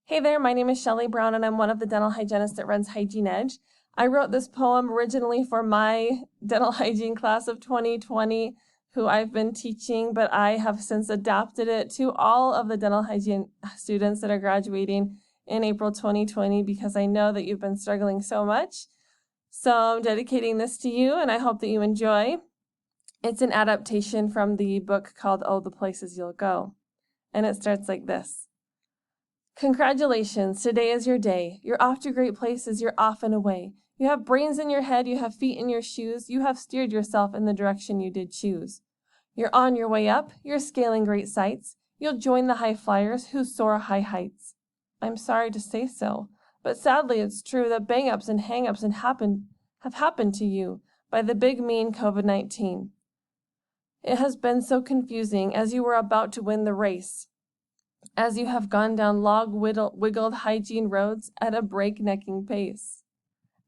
Hey there, my name is Shelly Brown and I'm one of the dental hygienists that runs Hygiene Edge. I wrote this poem originally for my dental hygiene class of 2020, who I've been teaching, but I have since adapted it to all of the dental hygiene students that are graduating in April 2020 because I know that you've been struggling so much. So I'm dedicating this to you and I hope that you enjoy. It's an adaptation from the book called Oh, the Places You'll Go. And it starts like this. Congratulations, today is your day. You're off to great places, you're off and away. You have brains in your head, you have feet in your shoes, you have steered yourself in the direction you did choose. You're on your way up, you're scaling great sights. You'll join the high flyers who soar high heights. I'm sorry to say so, but sadly it's true that bang-ups and hang-ups have happened to you by the big mean COVID-19. It has been so confusing as you were about to win the race, as you have gone down log-wiggled hygiene roads at a breaknecking pace.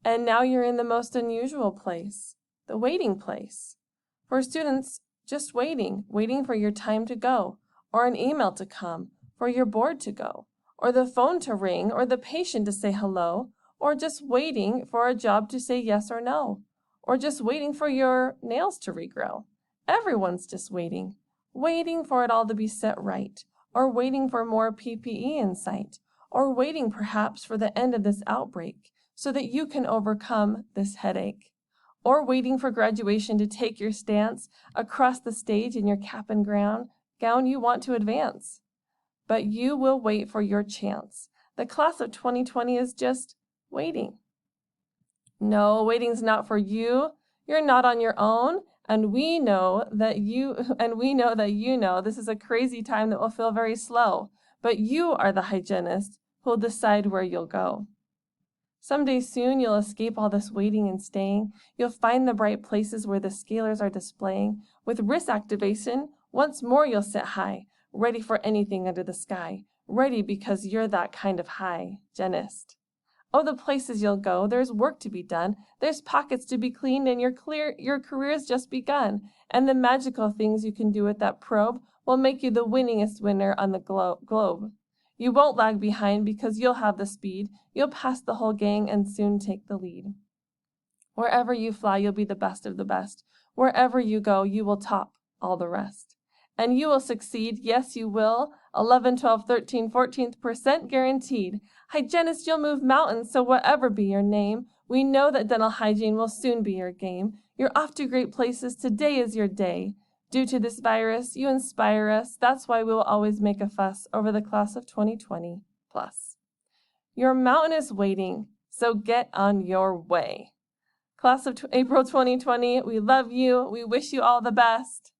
And now you're in the most unusual place, the waiting place. For students, just waiting for your time to go, or an email to come, for your board to go, or the phone to ring, or the patient to say hello, or just waiting for a job to say yes or no, or just waiting for your nails to regrow. Everyone's just waiting for it all to be set right, or waiting for more PPE in sight, or waiting perhaps for the end of this outbreak so that you can overcome this headache, or waiting for graduation to take your stance across the stage in your cap and gown you want to advance. But you will wait for your chance. The class of 2020 is just waiting. No, waiting's not for you. You're not on your own. And we know that you know this is a crazy time that will feel very slow, but you are the hygienist who'll decide where you'll go. Someday soon you'll escape all this waiting and staying. You'll find the bright places where the scalers are displaying. With wrist activation, once more you'll sit high, ready for anything under the sky, ready because you're that kind of hygienist. Oh, the places you'll go, there's work to be done, there's pockets to be cleaned, and your career's just begun. And the magical things you can do with that probe will make you the winningest winner on the globe. You won't lag behind because you'll have the speed, you'll pass the whole gang and soon take the lead. Wherever you fly, you'll be the best of the best. Wherever you go, you will top all the rest. And you will succeed, yes you will, 11, 12, 13, 14% guaranteed. Hygienist, you'll move mountains, so whatever be your name, we know that dental hygiene will soon be your game. You're off to great places, today is your day. Due to this virus, you inspire us, that's why we will always make a fuss over the class of 2020 plus. Your mountain is waiting, so get on your way. Class of April 2020, we love you, we wish you all the best.